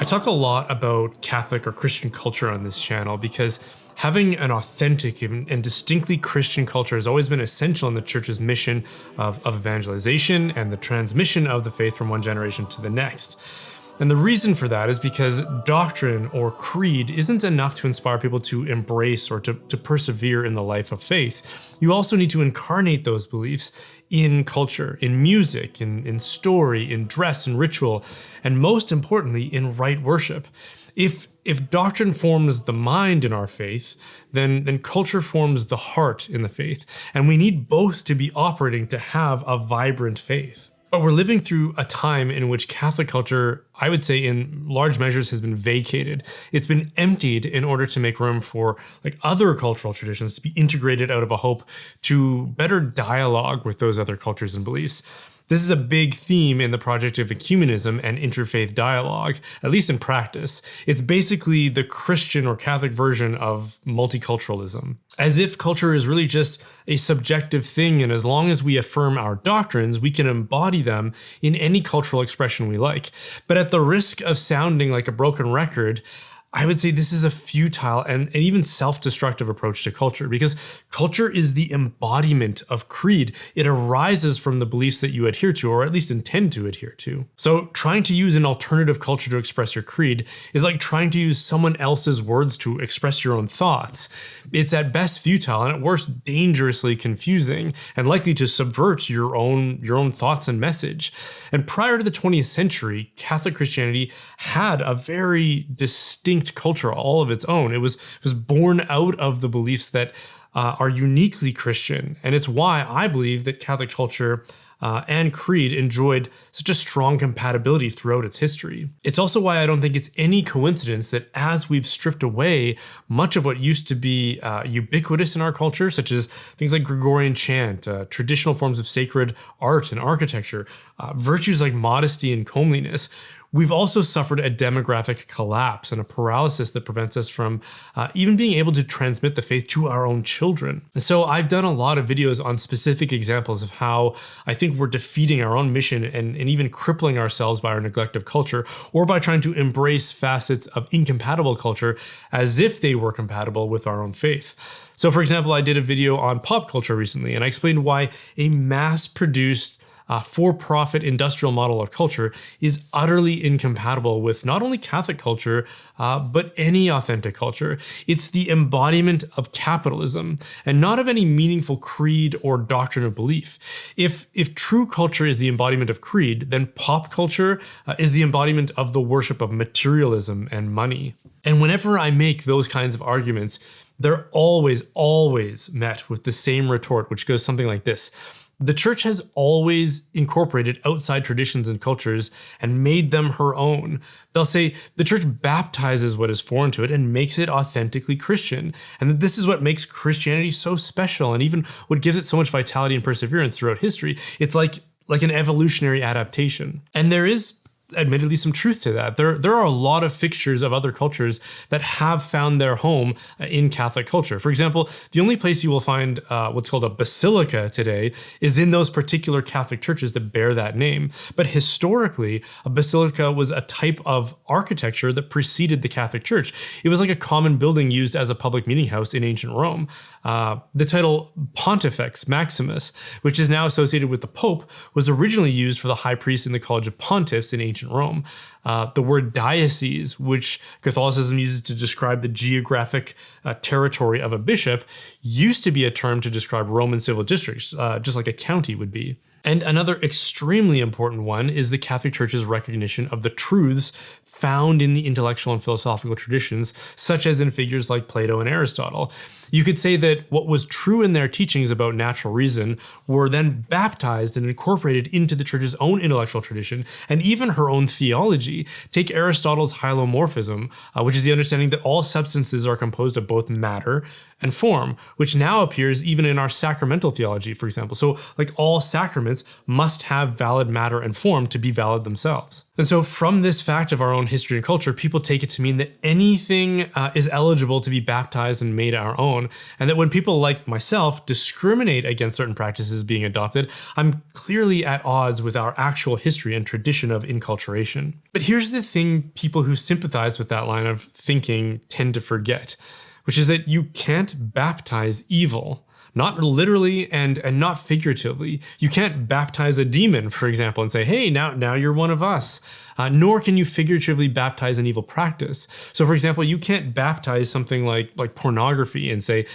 I talk a lot about Catholic or Christian culture on this channel because having an authentic and distinctly Christian culture has always been essential in the Church's mission of evangelization and the transmission of the faith from one generation to the next. And the reason for that is because doctrine or creed isn't enough to inspire people to embrace or to persevere in the life of faith. You also need to incarnate those beliefs in culture, in music, in story, in dress and ritual, and most importantly, in right worship. If doctrine forms the mind in our faith, then culture forms the heart in the faith, and we need both to be operating to have a vibrant faith. But we're living through a time in which Catholic culture, I would say in large measures, has been vacated. It's been emptied in order to make room for other cultural traditions to be integrated out of a hope to better dialogue with those other cultures and beliefs. This is a big theme in the project of ecumenism and interfaith dialogue, at least in practice. It's basically the Christian or Catholic version of multiculturalism. As if culture is really just a subjective thing, and as long as we affirm our doctrines, we can embody them in any cultural expression we like. But at the risk of sounding like a broken record, I would say this is a futile and even self-destructive approach to culture, because culture is the embodiment of creed. It arises from the beliefs that you adhere to, or at least intend to adhere to. So trying to use an alternative culture to express your creed is like trying to use someone else's words to express your own thoughts. It's at best futile and at worst dangerously confusing and likely to subvert your own thoughts and message. And prior to the 20th century, Catholic Christianity had a very distinct culture all of its own. It was born out of the beliefs that are uniquely Christian, and it's why I believe that Catholic culture and creed enjoyed such a strong compatibility throughout its history. It's also why I don't think it's any coincidence that as we've stripped away much of what used to be ubiquitous in our culture, such as things like Gregorian chant, traditional forms of sacred art and architecture, virtues like modesty and comeliness, we've also suffered a demographic collapse and a paralysis that prevents us from even being able to transmit the faith to our own children. And so I've done a lot of videos on specific examples of how I think we're defeating our own mission and even crippling ourselves by our neglect of culture, or by trying to embrace facets of incompatible culture as if they were compatible with our own faith. So for example, I did a video on pop culture recently, and I explained why a mass-produced for-profit industrial model of culture is utterly incompatible with not only Catholic culture, but any authentic culture. It's the embodiment of capitalism and not of any meaningful creed or doctrine of belief. If true culture is the embodiment of creed, then pop culture is the embodiment of the worship of materialism and money. And whenever I make those kinds of arguments, they're always met with the same retort, which goes something like this. The Church has always incorporated outside traditions and cultures and made them her own. They'll say the Church baptizes what is foreign to it and makes it authentically Christian, and that this is what makes Christianity so special and even what gives it so much vitality and perseverance throughout history. It's like an evolutionary adaptation. And there is admittedly some truth to that. There are a lot of fixtures of other cultures that have found their home in Catholic culture. For example, the only place you will find what's called a basilica today is in those particular Catholic churches that bear that name. But historically, a basilica was a type of architecture that preceded the Catholic Church. It was like a common building used as a public meeting house in ancient Rome. The title Pontifex Maximus, which is now associated with the Pope, was originally used for the high priest in the College of Pontiffs in ancient Rome. The word diocese, which Catholicism uses to describe the geographic territory of a bishop, used to be a term to describe Roman civil districts, just like a county would be. And another extremely important one is the Catholic Church's recognition of the truths found in the intellectual and philosophical traditions, such as in figures like Plato and Aristotle. You could say that what was true in their teachings about natural reason were then baptized and incorporated into the Church's own intellectual tradition and even her own theology. Take Aristotle's hylomorphism, which is the understanding that all substances are composed of both matter and form, which now appears even in our sacramental theology, for example. So like all sacraments must have valid matter and form to be valid themselves. And so from this fact of our own history and culture, people take it to mean that anything is eligible to be baptized and made our own. own, and that when people like myself discriminate against certain practices being adopted, I'm clearly at odds with our actual history and tradition of inculturation. But here's the thing people who sympathize with that line of thinking tend to forget, which is that you can't baptize evil. Not literally and not figuratively. You can't baptize a demon, for example, and say, hey, now you're one of us. Nor can you figuratively baptize an evil practice. So for example, you can't baptize something like pornography and say,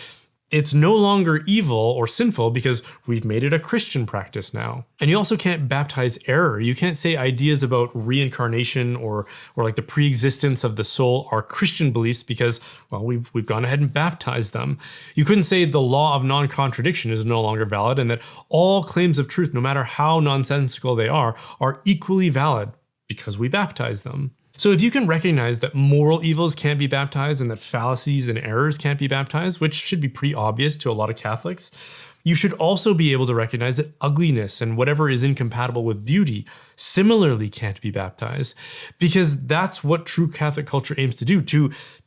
it's no longer evil or sinful because we've made it a Christian practice now. And you also can't baptize error. You can't say ideas about reincarnation or like the pre-existence of the soul are Christian beliefs because, well, we've gone ahead and baptized them. You couldn't say the law of non-contradiction is no longer valid and that all claims of truth, no matter how nonsensical they are equally valid because we baptize them. So if you can recognize that moral evils can't be baptized and that fallacies and errors can't be baptized, which should be pretty obvious to a lot of Catholics, you should also be able to recognize that ugliness and whatever is incompatible with beauty similarly can't be baptized, because that's what true Catholic culture aims to do,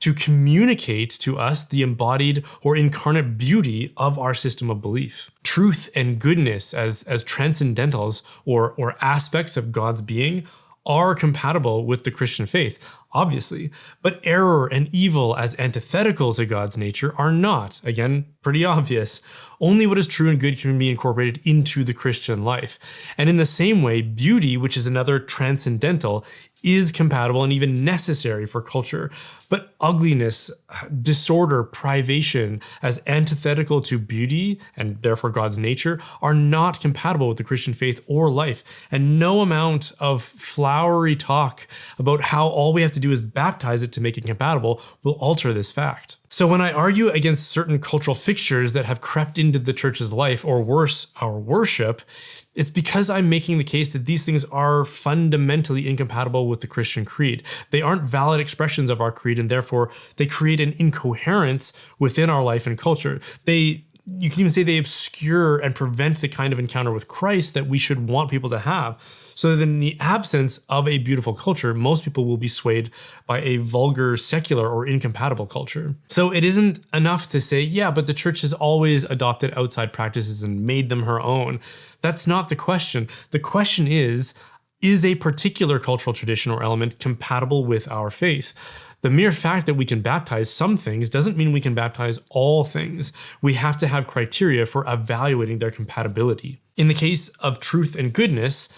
to communicate to us the embodied or incarnate beauty of our system of belief. Truth and goodness as transcendentals or aspects of God's being are compatible with the Christian faith, obviously, but error and evil as antithetical to God's nature are not. Again, pretty obvious. Only what is true and good can be incorporated into the Christian life. And in the same way, beauty, which is another transcendental, is compatible and even necessary for culture. But ugliness, disorder, privation, as antithetical to beauty, and therefore God's nature, are not compatible with the Christian faith or life. And no amount of flowery talk about how all we have to do is baptize it to make it compatible will alter this fact. So when I argue against certain cultural fixtures that have crept into the church's life, or worse, our worship, it's because I'm making the case that these things are fundamentally incompatible with the Christian creed. They aren't valid expressions of our creed, and therefore they create an incoherence within our life and culture. You can even say they obscure and prevent the kind of encounter with Christ that we should want people to have. So that in the absence of a beautiful culture, most people will be swayed by a vulgar, secular, or incompatible culture. So it isn't enough to say, yeah, but the church has always adopted outside practices and made them her own. That's not the question. The question is a particular cultural tradition or element compatible with our faith? The mere fact that we can baptize some things doesn't mean we can baptize all things. We have to have criteria for evaluating their compatibility. In the case of truth and goodness,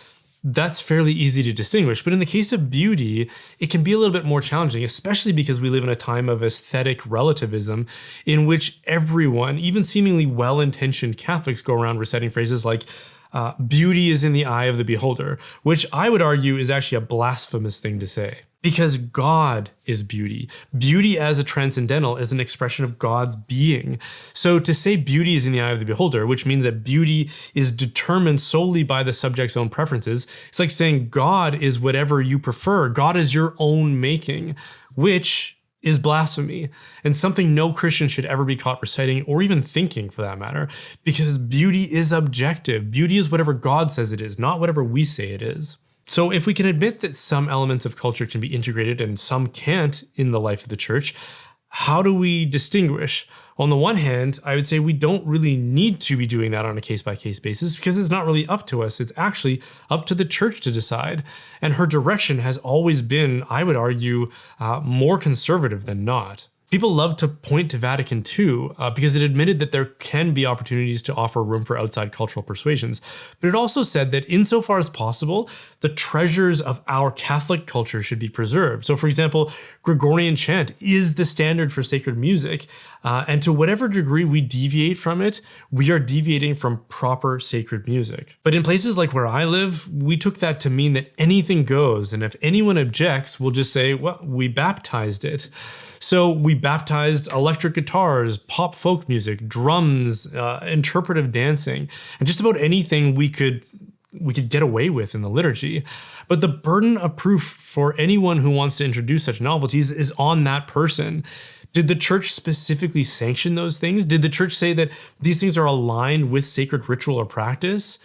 that's fairly easy to distinguish. But in the case of beauty, it can be a little bit more challenging, especially because we live in a time of aesthetic relativism in which everyone, even seemingly well-intentioned Catholics, go around reciting phrases like, beauty is in the eye of the beholder, which I would argue is actually a blasphemous thing to say. Because God is beauty. Beauty as a transcendental is an expression of God's being. So to say beauty is in the eye of the beholder, which means that beauty is determined solely by the subject's own preferences, it's like saying God is whatever you prefer. God is your own making, which is blasphemy, and something no Christian should ever be caught reciting or even thinking, for that matter, because beauty is objective. Beauty is whatever God says it is, not whatever we say it is. So if we can admit that some elements of culture can be integrated and some can't in the life of the church, how do we distinguish? On the one hand, I would say we don't really need to be doing that on a case-by-case basis because it's not really up to us. It's actually up to the church to decide. And her direction has always been, I would argue, more conservative than not. People love to point to Vatican II because it admitted that there can be opportunities to offer room for outside cultural persuasions. But it also said that insofar as possible, the treasures of our Catholic culture should be preserved. So for example, Gregorian chant is the standard for sacred music. And to whatever degree we deviate from it, we are deviating from proper sacred music. But in places like where I live, we took that to mean that anything goes. And if anyone objects, we'll just say, well, we baptized it. So we baptized electric guitars, pop folk music, drums, interpretive dancing, and just about anything we could get away with in the liturgy. But the burden of proof for anyone who wants to introduce such novelties is on that person. Did the church specifically sanction those things? Did the church say that these things are aligned with sacred ritual or practice?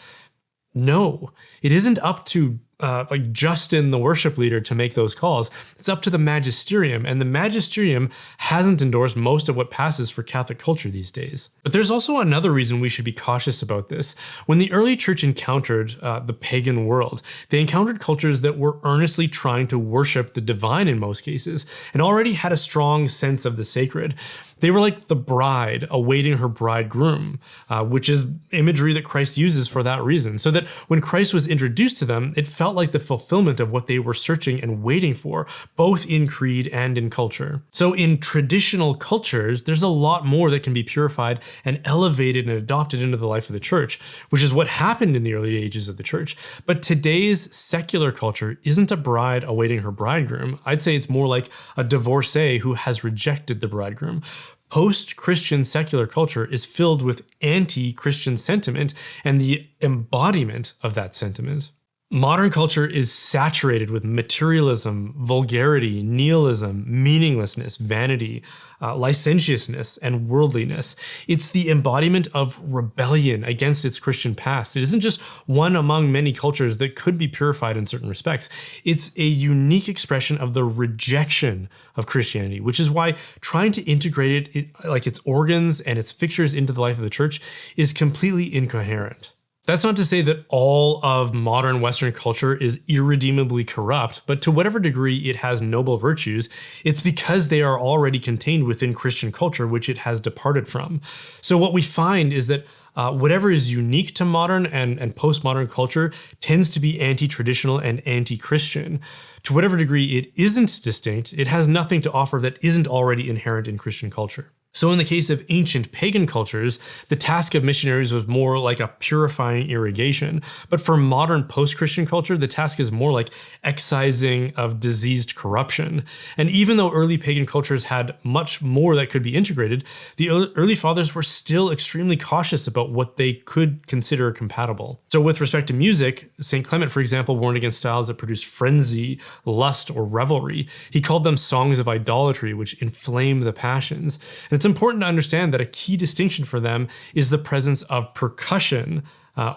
No, it isn't up to like Justin, the worship leader, to make those calls. It's up to the magisterium, and the magisterium hasn't endorsed most of what passes for Catholic culture these days. But there's also another reason we should be cautious about this. When the early church encountered the pagan world, they encountered cultures that were earnestly trying to worship the divine in most cases, and already had a strong sense of the sacred. They were like the bride awaiting her bridegroom, which is imagery that Christ uses for that reason, so that when Christ was introduced to them, it felt like the fulfillment of what they were searching and waiting for, both in creed and in culture. So in traditional cultures, there's a lot more that can be purified and elevated and adopted into the life of the church, which is what happened in the early ages of the church. But today's secular culture isn't a bride awaiting her bridegroom. I'd say it's more like a divorcee who has rejected the bridegroom. Post-Christian secular culture is filled with anti-Christian sentiment and the embodiment of that sentiment. Modern culture is saturated with materialism, vulgarity, nihilism, meaninglessness, vanity, licentiousness, and worldliness. It's the embodiment of rebellion against its Christian past. It isn't just one among many cultures that could be purified in certain respects. It's a unique expression of the rejection of Christianity, which is why trying to integrate it, like its organs and its fixtures, into the life of the church is completely incoherent. That's not to say that all of modern Western culture is irredeemably corrupt, but to whatever degree it has noble virtues, it's because they are already contained within Christian culture, which it has departed from. So what we find is that whatever is unique to modern and postmodern culture tends to be anti-traditional and anti-Christian. To whatever degree it isn't distinct, it has nothing to offer that isn't already inherent in Christian culture. So in the case of ancient pagan cultures, the task of missionaries was more like a purifying irrigation. But for modern post-Christian culture, the task is more like excising of diseased corruption. And even though early pagan cultures had much more that could be integrated, the early fathers were still extremely cautious about what they could consider compatible. So with respect to music, St. Clement, for example, warned against styles that produce frenzy, lust, or revelry. He called them songs of idolatry, which inflame the passions. And it's important to understand that a key distinction for them is the presence of percussion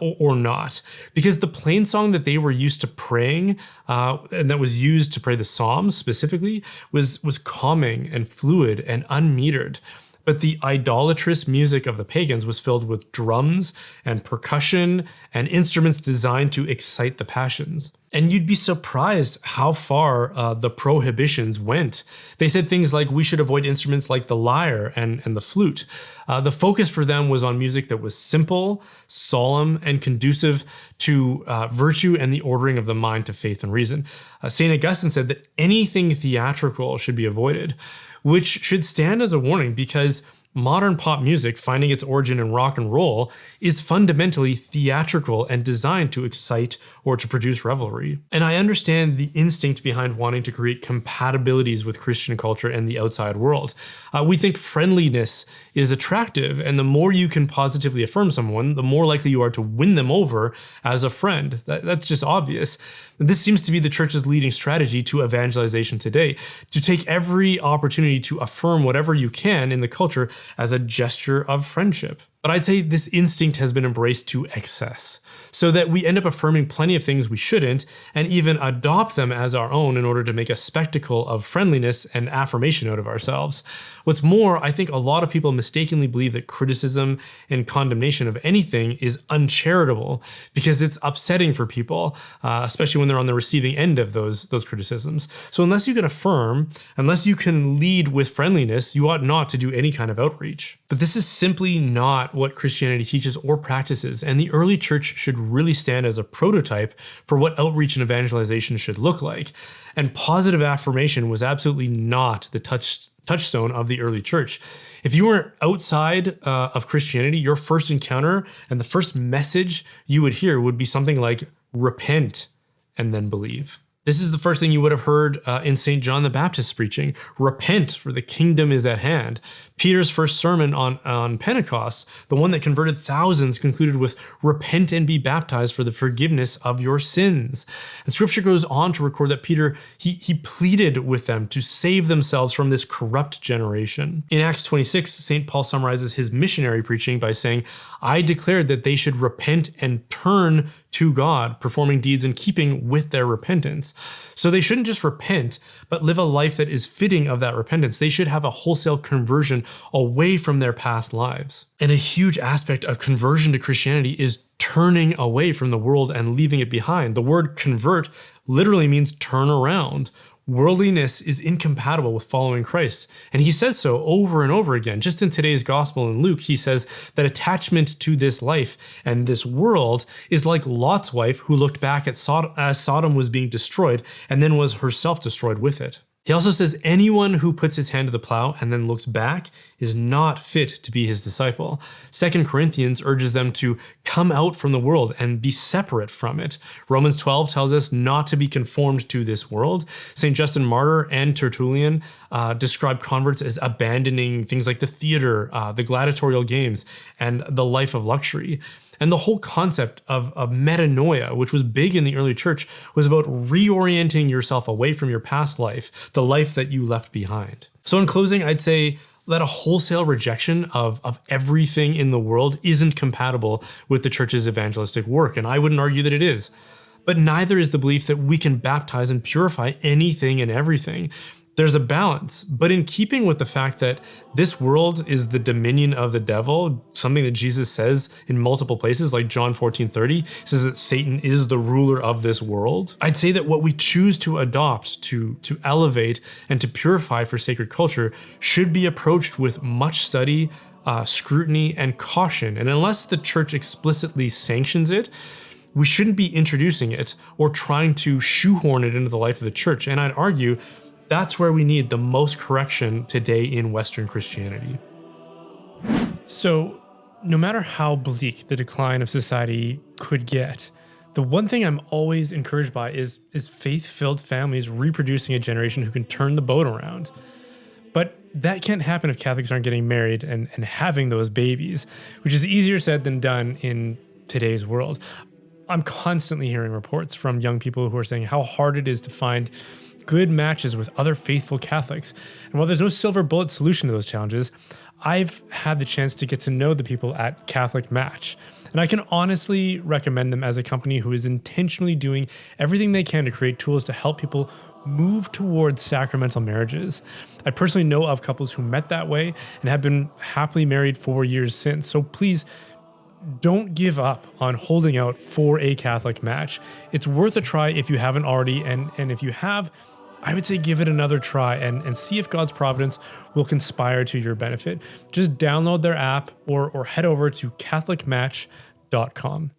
or not, because the plain song that they were used to praying and that was used to pray the Psalms specifically was calming and fluid and unmetered. But the idolatrous music of the pagans was filled with drums and percussion and instruments designed to excite the passions. And you'd be surprised how far the prohibitions went. They said things like we should avoid instruments like the lyre and the flute. The focus for them was on music that was simple, solemn, and conducive to virtue and the ordering of the mind to faith and reason. St. Augustine said that anything theatrical should be avoided, which should stand as a warning because modern pop music, finding its origin in rock and roll, is fundamentally theatrical and designed to excite or to produce revelry. And I understand the instinct behind wanting to create compatibilities with Christian culture and the outside world. We think friendliness is attractive, and the more you can positively affirm someone, the more likely you are to win them over as a friend. That's just obvious. This seems to be the church's leading strategy to evangelization today, to take every opportunity to affirm whatever you can in the culture as a gesture of friendship. But I'd say this instinct has been embraced to excess, so that we end up affirming plenty of things we shouldn't, and even adopt them as our own in order to make a spectacle of friendliness and affirmation out of ourselves. What's more, I think a lot of people mistakenly believe that criticism and condemnation of anything is uncharitable because it's upsetting for people, especially when they're on the receiving end of those criticisms. So unless you can affirm, unless you can lead with friendliness, you ought not to do any kind of outreach. But this is simply not what Christianity teaches or practices, and the early church should really stand as a prototype for what outreach and evangelization should look like. And positive affirmation was absolutely not the touchstone of the early church. If you were outside of Christianity, your first encounter and the first message you would hear would be something like, repent and then believe. This is the first thing you would have heard in St. John the Baptist's preaching. Repent, for the kingdom is at hand. Peter's first sermon on Pentecost, the one that converted thousands, concluded with, repent and be baptized for the forgiveness of your sins. And scripture goes on to record that Peter, he pleaded with them to save themselves from this corrupt generation. In Acts 26, St. Paul summarizes his missionary preaching by saying, I declared that they should repent and turn to God, performing deeds in keeping with their repentance. So they shouldn't just repent, but live a life that is fitting of that repentance. They should have a wholesale conversion away from their past lives. And a huge aspect of conversion to Christianity is turning away from the world and leaving it behind. The word convert literally means turn around. Worldliness is incompatible with following Christ. And he says so over and over again. Just in today's gospel in Luke, he says that attachment to this life and this world is like Lot's wife, who looked back at as Sodom was being destroyed and then was herself destroyed with it. He also says anyone who puts his hand to the plow and then looks back is not fit to be his disciple. 2 Corinthians urges them to come out from the world and be separate from it. Romans 12 tells us not to be conformed to this world. St. Justin Martyr and Tertullian describe converts as abandoning things like the theater, the gladiatorial games, and the life of luxury. And the whole concept of metanoia, which was big in the early church, was about reorienting yourself away from your past life, the life that you left behind. So in closing, I'd say that a wholesale rejection of everything in the world isn't compatible with the church's evangelistic work, and I wouldn't argue that it is. But neither is the belief that we can baptize and purify anything and everything. There's a balance, but in keeping with the fact that this world is the dominion of the devil, something that Jesus says in multiple places, like John 14:30, says that Satan is the ruler of this world. I'd say that what we choose to adopt, to elevate, and to purify for sacred culture should be approached with much study, scrutiny, and caution. And unless the church explicitly sanctions it, we shouldn't be introducing it or trying to shoehorn it into the life of the church. And I'd argue that's where we need the most correction today in Western Christianity. So, no matter how bleak the decline of society could get, the one thing I'm always encouraged by is faith-filled families reproducing a generation who can turn the boat around. But that can't happen if Catholics aren't getting married and having those babies, which is easier said than done in today's world. I'm constantly hearing reports from young people who are saying how hard it is to find good matches with other faithful Catholics. And while there's no silver bullet solution to those challenges, I've had the chance to get to know the people at Catholic Match. And I can honestly recommend them as a company who is intentionally doing everything they can to create tools to help people move towards sacramental marriages. I personally know of couples who met that way and have been happily married 4 years since. So please don't give up on holding out for a Catholic Match. It's worth a try if you haven't already. And if you have, I would say give it another try and see if God's providence will conspire to your benefit. Just download their app or head over to catholicmatch.com.